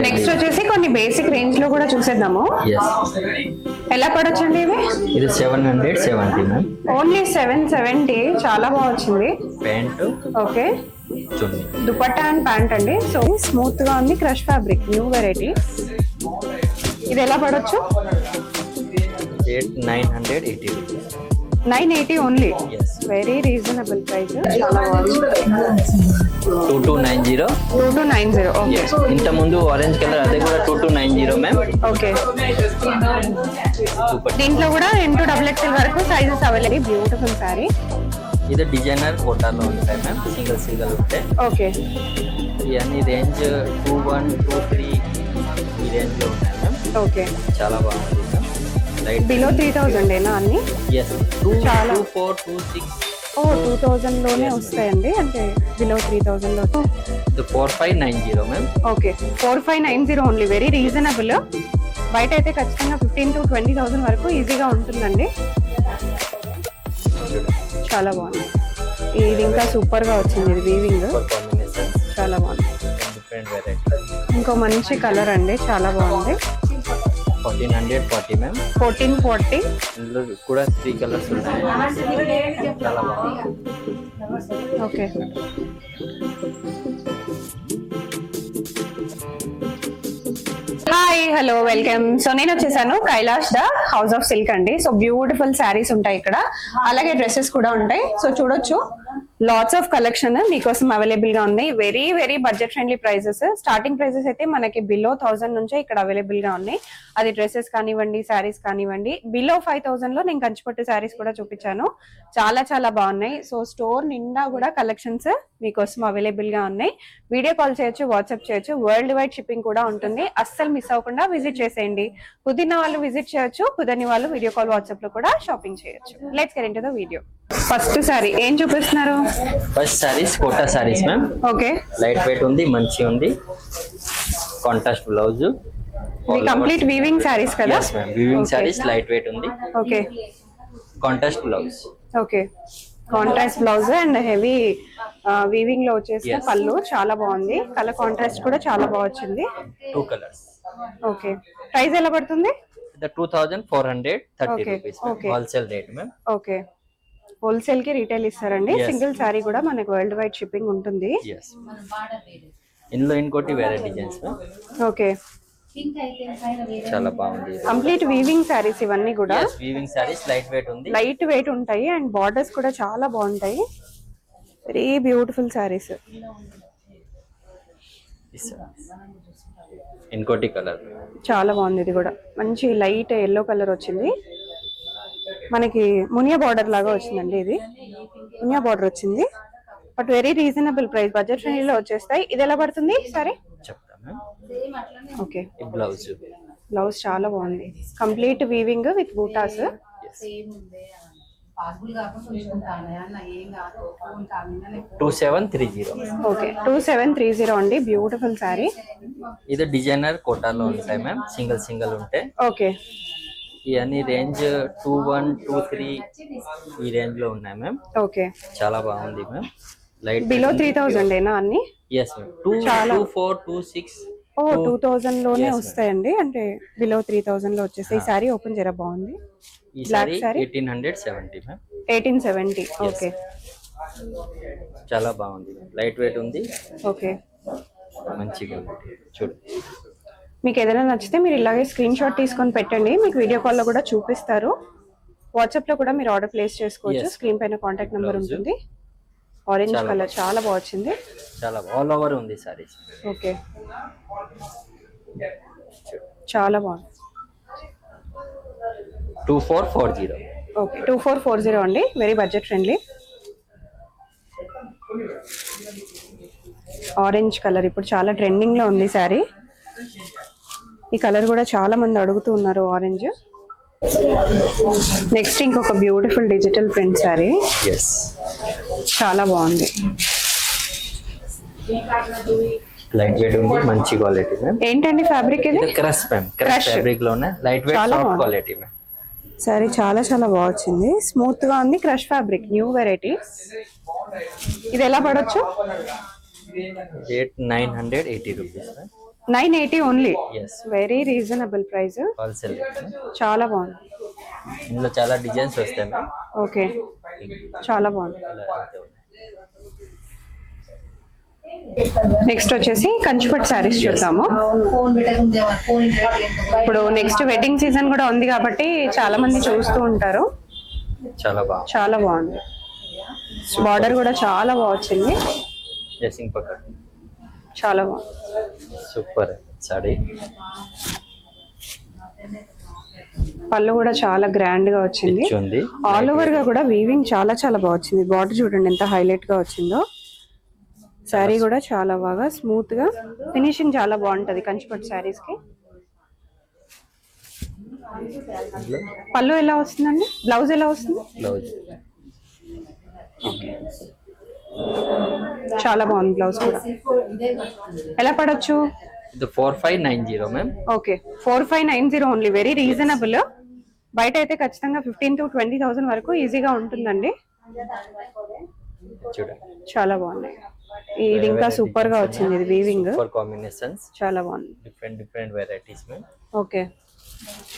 Next వచ్చేసి కొన్ని basic range లో కూడా చూసేద్దాము. ఎలా పడొచ్చండి ఇవి? ఇది 770 మ్యామ్. ఓన్లీ 770. చాలా బాగా వచ్చింది. Pant okay, chunni, dupatta and pant అండి. సో స్మూత్ గా ఉంది, క్రష్ ఫ్యాబ్రిక్, న్యూ వెరైటీ. ఇది ఎలా పడొచ్చు? 980 rupees. 980 only. Very reasonable price. చాలా బాగుంది. 2290. 2290. ఓకే. ఇంత ముందు ఆరెంజ్ కలర్ అదే కూడా 2290 మ్యామ్. ఓకే, దీంట్లో కూడా M2XXL వరకు సైజెస్ అవైలబుల్. Beautiful sorry. ఇది డిజైనర్ కోటాలో ఉంటాయి మ్యామ్, సింగిల్ ఉంటాయి. ఓకే, ఇవన్నీ రేంజ్ 2123 ఈ రేంజ్ లో ఉంటాయి మ్యామ్. ఓకే, చాలా బాగుంది మ్యామ్. బిలో 3000 ఏనా అన్ని? చాలా 2426. 2000 లోనే వస్తాయండి, అంటే బిలో 3000 లో. 4590 ma'am. Okay, 4590 only. Very reasonable. బయట అయితే ఖచ్చితంగా 15,000 to 20,000 వరకు ఈజీగా ఉంటుందండి. చాలా బాగుంది. ఇది ఇంకా సూపర్ గా వచ్చింది. ఇది వీవింగ్ చాలా బాగుంది. ఇంకో మంచి కలర్ అండి, చాలా బాగుంది. 1440 మ్యామ్. 1440. ఇందులో కూడా 3 కలర్స్ ఉన్నాయి. చాలా బాగుంది. Okay, hi, hello, welcome. So నేను వచ్చేసాను Kailash the house of silk అండి. సో బ్యూటిఫుల్ శారీస్ ఉంటాయి ఇక్కడ, అలాగే డ్రెస్సెస్ కూడా ఉంటాయి. సో చూడొచ్చు, లాట్స్ ఆఫ్ కలెక్షన్ మీకోసం అవైలబుల్ గా ఉన్నాయి. Very very budget friendly prices. Starting prices అయితే మనకి బిలో 1000 నుంచే ఇక్కడ అవైలబుల్ గా ఉన్నాయి. అది డ్రెస్సెస్ కానివ్వండి, శారీస్ కానివ్వండి. బిలో 5000 లో నేను కంచిపట్టు శారీస్ కూడా చూపించాను. చాలా చాలా బాగున్నాయి. సో స్టోర్ నిండా కూడా కలెక్షన్స్ మీకోసం అవైలబుల్ గా ఉన్నాయి. వీడియో కాల్ చేయొచ్చు, వాట్సాప్ చేయొచ్చు. వరల్డ్ వైడ్ షిప్పింగ్ కూడా ఉంటుంది. అస్సలు మిస్ అవ్వకుండా విజిట్ చేసేయండి. కుదిరిన వాళ్ళు విజిట్ చేయొచ్చు, కుదరని వాళ్ళు వీడియో కాల్, వాట్సాప్ లో కూడా షాపింగ్ చేయొచ్చు. Let's get into the video. First sari ఏం చూపిస్తున్నారు? First saris Kota saris ma'am. Okay, light weight ఉంది, మంచి ఉంది. Contrast blouse. Complete weaving saris కదా? yes ma'am, weaving saris, light weight ఉంది. Okay, contrast blouse. Okay, contrast blouse and heavy weaving లో వచ్చేసిన పళ్ళు. చాలా బాగుంది. కలర్ కాంట్రాస్ట్ కూడా చాలా బాగా వచ్చింది. 2 కలర్స్. ఓకే, ప్రైస్ ఎలా పడుతుంది? 2430 rupees. Wholesale rate ma'am. Okay, wholesale కి రీటైల్ ఇస్తారండి. సింగిల్ సారీ కూడా మనకి వరల్డ్ వైడ్ షిప్పింగ్ ఉంటుంది. ఇందులో ఇంకోటి వేరే డిజైన్స్ మ్యామ్. ఓకే, చాలా బాగుంది. కంప్లీట్ వీవింగ్ సారీస్ ఇవన్నీ కూడా. వీవింగ్ సారీస్, లైట్ వెయిట్ ఉంది, లైట్ వెయిట్ ఉంటాయి అండ్ బార్డర్స్ కూడా చాలా బాగుంటాయి. Very beautiful saris. ఇంకోటి కలర్ చాలా బాగుంది. ఇది కూడా మంచి లైట్ ఎల్లో కలర్ వచ్చింది. మనకి మునియా బార్డర్ లాగా వచ్చిందండి. ఇది మునియా బార్డర్ వచ్చింది, but very reasonable price. Budget ఫ్రెండ్లీలో వచ్చేస్తాయి. ఇది ఎలా పడుతుంది సరే చెప్తాను. Okay, blouse. బ్లౌజ్ చాలా బాగుంది. Complete weaving with buttas. 2730. Okay, 2730 అండి. Beautiful sorry. ఇది డిజైనర్ కోటాలో ఉంటాయి మ్యామ్, సింగిల్ ఉంటాయి. ఓకే, ఇవన్నీ రేంజ్ 2123 ఈ రేంజ్ లో ఉన్నాయి మ్యామ్. ఓకే, చాలా బాగుంది మ్యామ్. లైట్ బిలో 3000 ఏనా అన్ని? yes ma'am. 2426. 2000 లోనే వస్తాయండి, అంటే బిలో 3000 లో వచ్చేస్తాయి. ఈ సారీ ఓపెన్ చేయరా, బాగుంది. ఈ సారీ 1870 మ్యామ్. 1870. ఓకే, చాలా బాగుంది. లైట్ వెయిట్ ఉంది. ఓకే, మంచిగా ఉంది. చూడు, మీకు ఏదైనా నచ్చితే మీరు ఇలాగే స్క్రీన్ షాట్ తీసుకొని పెట్టండి. మీకు వీడియో కాల్ లో కూడా చూపిస్తారు. వాట్సాప్ లో కూడా మీరు ఆర్డర్ ప్లేస్ చేసుకోవచ్చు. స్క్రీన్ పైన కాంటాక్ట్ నెంబర్ ఉంటుంది. ఆరెంజ్ కలర్ చాలా బాగా వచ్చింది. చాలా ఆల్ ఓవర్ ఉంది సారీస్. ఓకే, చాలా బాగుంది. 2440. ఓకే, 2440 అండి. Very budget friendly. Orange colour ఇప్పుడు చాలా ట్రెండింగ్ లో ఉంది సారీ. ఈ కలర్ కూడా చాలా మంది అడుగుతూ ఉన్నారు, ఆరెంజ్. నెక్స్ట్ ఇంకొక బ్యూటిఫుల్ డిజిటల్ ప్రింట్ సారీ. చాలా బాగుంది. లైట్ వెయిట్ ఉంది, మంచి క్వాలిటీ మ్యామ్. ఏంటండి ఫ్యాబ్రిక్ ఇది? Crush ma'am. క్రష్ ఫ్యాబ్రిక్ లోనే light weight, soft quality ma'am. Sari చాలా చాలా బాగా వచ్చింది. స్మూత్ గా ఉంది. Crush fabric, new variety. ఇది ఎలా పడొచ్చు? Rate 980 rupees ma'am. 980 only. Yes, very reasonable price. Wholesale. చాలా బాగుంది. ఇందులో చాలా డిజైన్స్ వస్తాయి మ్యామ్. ఓకే, చాలా బాగుంది. నెక్స్ట్ వచ్చేసి కంచిపట్టు శారీస్ చూద్దాము. ఇప్పుడు నెక్స్ట్ వెడ్డింగ్ సీజన్ కూడా ఉంది కాబట్టి చాలా మంది చూస్తూ ఉంటారు. చాలా బాగుంది. చాలా బాగుంది. బార్డర్ కూడా చాలా బాగా వచ్చింది. డ్రెస్సింగ్ పక్కన చాలా బాగుంది. Super sorry. పళ్ళు కూడా చాలా గ్రాండ్ గా వచ్చింది. ఉంది ఆల్ ఓవర్ గా కూడా వీవింగ్ చాలా చాలా బాగా వచ్చింది. బార్డర్ చూడండి ఎంత హైలైట్ గా వచ్చిందో. శారీ కూడా చాలా బాగా స్మూత్ గా, ఫినిషింగ్ చాలా బాగుంటది కంచిపట్టు శారీస్ కి. పళ్ళు ఎలా వస్తుందండి? బ్లౌజ్ ఎలా వస్తుంది? బ్లౌజ్ చాలా బాగుంది. బ్లౌజ్ కూడా ఎలా పడొచ్చు? ఇది 4590 ma'am. Okay, 4590 only. Very reasonable. బయట అయితే ఖచ్చితంగా 15,000 to 20,000 వరకు ఈజీగా ఉంటుందండి. చూడండి చాలా బాగుంది. ఇది ఇంకా సూపర్ గా వచ్చింది. ఇది వీవింగ్ సూపర్ కాంబినేషన్స్, చాలా బాగుంది. Different varieties ma'am. Okay,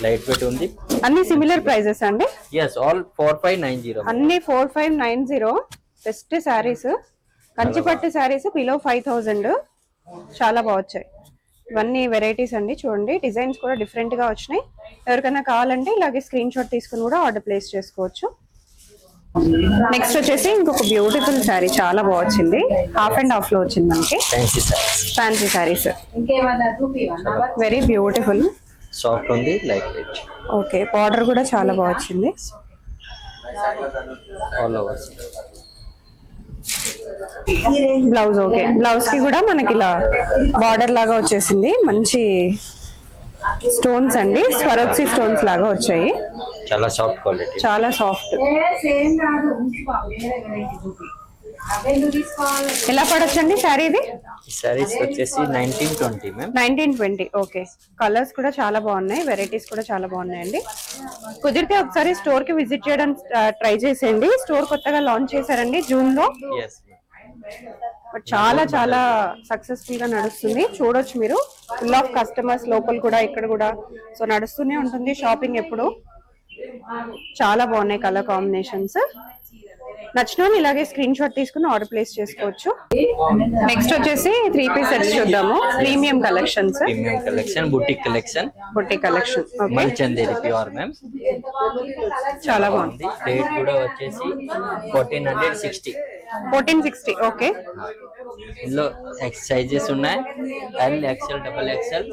light weight ఉంది. అన్ని సిమిలర్ ప్రైజెస్ అండి? yes, all 4590. అన్ని 4590. బెస్ట్ శారీస్, కంచిపట్టు శారీస్ బిలో 5,000. చాలా బాగా వచ్చాయి. ఇవన్నీ వెరైటీస్ అండి. చూడండి డిజైన్స్ కూడా డిఫరెంట్ గా వచ్చినాయి. ఎవరికైనా కావాలంటే ఇలాగే స్క్రీన్ షాట్ తీసుకుని కూడా ఆర్డర్ ప్లేస్ చేసుకోవచ్చు. నెక్స్ట్ వచ్చేసి ఇంకొక బ్యూటిఫుల్ శారీ, చాలా బాగా వచ్చింది. హాఫ్ అండ్ హాఫ్ లో వచ్చింది మనకి. Fancy saris, very beautiful. Soft ఉంది, లైట్ వెయిట్. ఓకే, బార్డర్ కూడా చాలా బాగా వచ్చింది. All over blouse okay, blouse కి కూడా మనకి ఇలా బార్డర్ లాగా వచ్చేసింది. మంచి స్టోన్స్ అండి, స్వరోక్సీ స్టోన్స్ లాగా వచ్చాయి. చాలా సాఫ్ట్ క్వాలిటీ, చాలా సాఫ్ట్. ఎలా పడొచ్చండి శారీ ఇది? సారీస్ వచ్చేసి 1920 మ్యామ్. 1920. ఓకే, కలర్స్ కూడా చాలా బాగున్నాయి, వెరైటీస్ కూడా చాలా బాగున్నాయండి. కుదిరితే ఒకసారి స్టోర్ కి విజిట్ చేయడం ట్రై చేసేయండి. స్టోర్ కొత్తగా లాంచ్ చేశారండి జూన్ లో. yes బట్ చాలా చాలా సక్సెస్ఫుల్ గా నడుస్తుంది. చూడొచ్చు మీరు, ఫుల్ ఆఫ్ కస్టమర్స్ లోపల కూడా ఇక్కడ కూడా. సో నడుస్తూనే ఉంటుంది షాపింగ్ ఎప్పుడు. చాలా బాగున్నాయి కలర్ కాంబినేషన్స్. నచ్చిన ఇలాగే స్క్రీన్ షాట్ తీసుకుని ఆర్డర్ ప్లేస్ చేసుకోవచ్చు. నెక్స్ట్ వచ్చేసి 3 పీస్ సెట్స్ చూద్దాము. Premium collections, premium collection, boutique collection. Boutique collection. Malchanderi pure ma'am. చాలా బాగుంది. రేట్ కూడా వచ్చేసి 1460. 1460. ఓకే, ఇందులో ఎక్స్ సైజెస్ ఉన్నాయి. L, XL, double XL,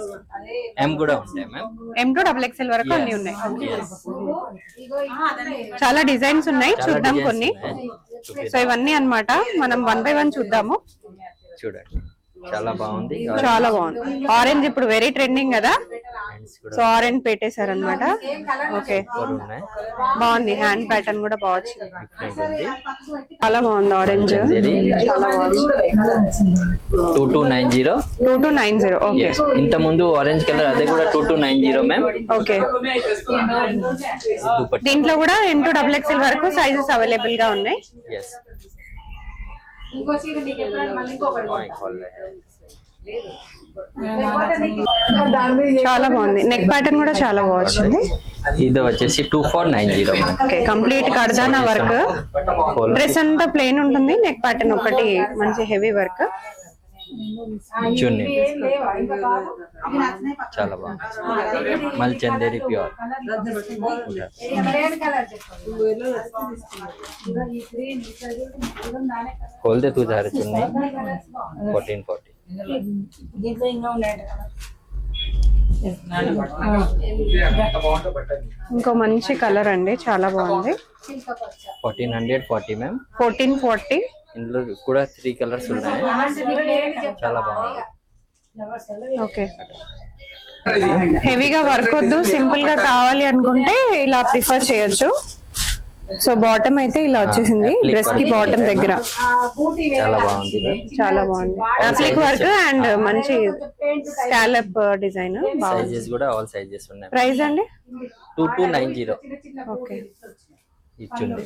M కూడా ఉంటాయి మ్యామ్. M to XXL వరకు అన్ని ఉన్నాయి. Yes. చాలా డిజైన్స్ ఉన్నాయి, చాలా చూద్దాం designs కొన్ని. ఉన్నాయి. సో ఇవన్నీ అన్నమాట, మనం 1 by 1 చూద్దాము. చూడండి చాలా బాగుంది. చాలా బాగుంది. ఆరెంజ్ ఇప్పుడు వెరీ ట్రెండింగ్ కదా, హ్యాండ్స్ కూడా సో ఆరెంజ్ పెట్టేశారనమాట. ఓకే, సూపర్ ఉన్నాయి. బాగుంది. హ్యాండ్ ప్యాటర్న్ కూడా బాగా వచ్చింది. డిఫరెంట్ ఉంది. చాలా బాగుంది ఆరెంజ్, చాలా బాగుంది. 2290. 2290. ఓకే, ఇంత ముందు ఆరెంజ్ కలర్, అదే కూడా 2290 మ్యామ్. ఓకే. దీంట్లో కూడా M to XXL వరకు సైజెస్ అవైలబుల్ గా ఉన్నాయి. ఎస్, చాలా బాగుంది. నెక్ ప్యాటర్న్ కూడా చాలా బాగా వచ్చింది. ఇది వచ్చేసి 2490. ఓకే, కంప్లీట్ కర్దానా వర్క్. డ్రెస్ అంతా ప్లెయిన్ ఉంటుంది, నెక్ ప్యాటర్న్ ఒకటి మంచి హెవీ వర్క్. చున్నీ చాలా బాగుంది. మల్చందేరి ప్యూర్. खोलते तू जा रहे चुन्नी 1440. ఇంకో మంచి కలర్ అండి, చాలా బాగుంది. 1440 మ్యామ్. 1440. ఇందులో కూడా 3 కలర్స్ ఉన్నాయి. చాలా బాగుంది. ఓకే, హెవీగా వర్క్ వద్దు, సింపుల్ గా కావాలి అనుకుంటే ఇలా ప్రిఫర్ చేయొచ్చు. సో బాటమ్ అయితే ఇలా వచ్చేసింది, డ్రెస్ కి బాటమ్ దగ్గర. చాలా బాగుంది. చాలా బాగుంది. అప్లిక్ వర్క్ అండ్ మంచి స్కాలప్ డిజైన్. సైజెస్ కూడా ఆల్ సైజెస్ ఉన్నాయి. ప్రైస్ అండి 2290. ఓకే, ఈ చున్నీ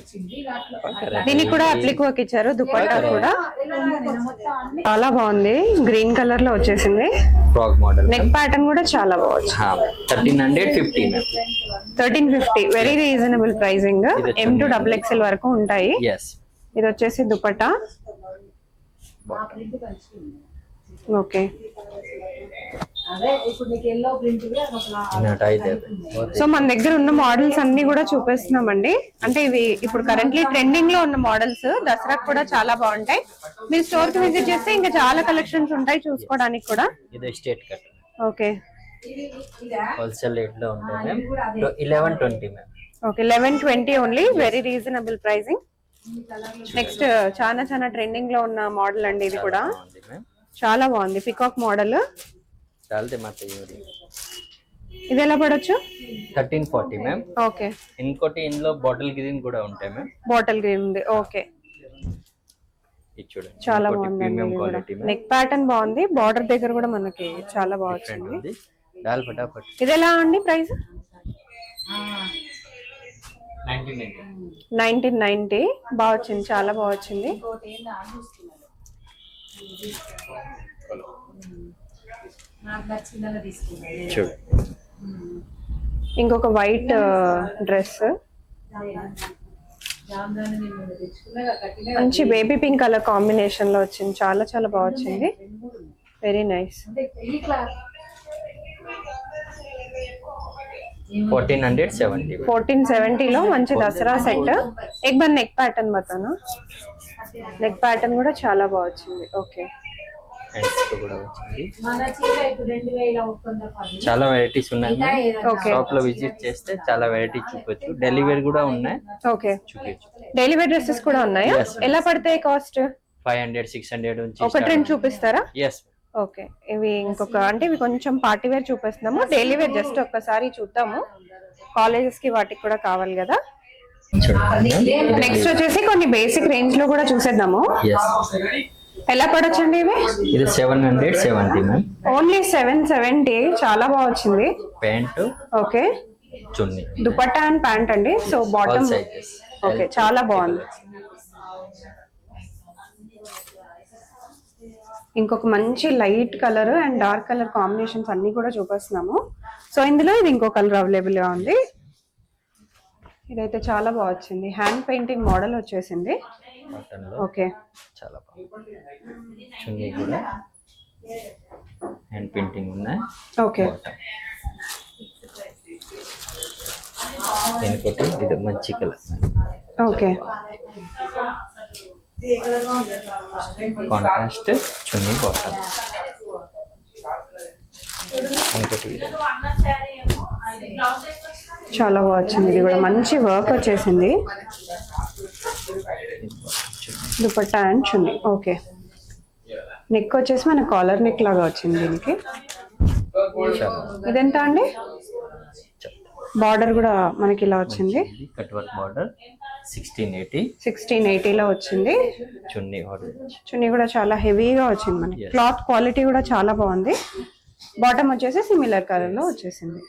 దీనికి కూడా అప్లిక్ వర్క్ ఇచ్చారు, దుపట్టా కూడా చాలా బాగుంది, గ్రీన్ కలర్ లో వచ్చేసింది. ఫ్రాక్ మోడల్ నెక్ ప్యాటర్న్ కూడా చాలా బాగుంది. 1350 ma'am. 1350 very reasonable pricing. M to XXL వరకు ఉంటాయి. ఎస్. ఇది వచ్చేసి దుపట్టా. ఓకే, సో మన దగ్గర ఉన్న మోడల్స్ అన్ని కూడా చూపిస్తున్నామండి. అంటే ఇవి ఇప్పుడు కరెంట్లీ ట్రెండింగ్ లో ఉన్న మోడల్స్, దసరాకు కూడా చాలా బాగుంటాయి. మీరు స్టోర్ కి విజిట్ చేస్తే ఇంకా చాలా కలెక్షన్స్ ఉంటాయి చూసుకోవడానికి కూడా. ఇది state cut. Okay, wholesale rate లో ఉంటాయి ma'am. 1120 ma'am. Okay, 1120 only, very reasonable pricing. Next చాలా ట్రెండింగ్ లో ఉన్న మోడల్ అండి ఇది కూడా. చాలా బాగుంది, పికాక్ మోడల్. ఇది ఎలా పడొచ్చు? 1340 మ్యామ్. ఓకే, ఇంకోటి ఇందులో బాటిల్ గ్రీన్ కూడా ఉంటాయి మ్యామ్. బాటిల్ గ్రీన్ ఉంది. ఓకే, చూడండి చాలా బాగుంది. నెక్ ప్యాటర్న్ బాగుంది, బార్డర్ దగ్గర కూడా మనకి చాలా బాగా వచ్చింది. ఇది ఎలా అండి ప్రైస్? 1990. బాగా వచ్చింది, చాలా బాగా వచ్చింది. ఇంకొక వైట్ డ్రెస్, మంచి బేబీ పింక్ కలర్ కాంబినేషన్ లో వచ్చింది. చాలా బాగా వచ్చింది, వెరీ నైస్. 1470 లో మంచి దసరా సెట్. एक बार నెక్ ప్యాటర్న్ బతానా. నెక్ ప్యాటర్న్ కూడా చాలా బాగా వచ్చింది. ఓకే, చాలా వెరైటీస్ ఉన్నాయి. షాప్ లో విజిట్ చేస్తే చాలా వెరైటీ చూపొచ్చు. డెలివరీ కూడా ఉన్నాయి. ఓకే, డెలివరీ డ్రెస్సెస్ కూడా ఉన్నాయి. ఎలా పడతాయి కాస్ట్? 500 600 నుంచి. ఒక ట్రెండ్ చూపిస్తారా? yes. ఓకే, ఇవి ఇంకొక అంటే ఇవి కొంచెం పార్టీ వేర్ చూపిస్తున్నాము. డైలీ వేర్ జస్ట్ ఒక్కసారి చూద్దాము, కాలేజెస్ కి వాటికి కూడా కావాలి కదా. నెక్స్ట్ వచ్చేసి కొన్ని బేసిక్ రేంజ్ లో కూడా చూసేద్దాము. ఎలా పడొచ్చండి ఇవి? ఇది 770 మ్యామ్. ఓన్లీ 770, చాలా బాగా వచ్చింది. Pant, okay, chunni, dupatta and pant అండి. సో బాటమ్, ఓకే, చాలా బాగుంది. ఇంకొక మంచి light colour and dark colour combinations అన్ని కూడా చూపిస్తున్నాము. సో ఇందులో ఇది ఇంకో కలర్ అవైలబుల్ గా ఉంది. ఇదైతే చాలా బాగా వచ్చింది, హ్యాండ్ పెయింటింగ్ మోడల్ వచ్చేసింది. ఓకే, చాలా బాగుంది. చున్నీ కూడా హ్యాండ్ పెయింటింగ్ ఉన్నాయి. ఓకే, ఇంకోటి ఇది మంచి కలర్. ఓకే, కాంట్రాస్ట్ చున్నీ బాటమ్. ఇంకోటి చాలా బాగా వచ్చింది, ఇది కూడా మంచి వర్క్ వచ్చేసింది. Dupatta and chunni. Okay, neck వచ్చేసి మన కాలర్ నెక్ లాగా వచ్చింది దీనికి. ఇదెంత అండి? బార్డర్ కూడా మనకి ఇలా వచ్చింది, కట్ వర్క్ బార్డర్. 1680 లో వచ్చింది. చున్నీ కూడా చాలా హెవీగా వచ్చింది మనకి. క్లాత్ క్వాలిటీ కూడా చాలా బాగుంది. బాటమ్ వచ్చేసి సిమిలర్ కలర్ లో వచ్చేసింది.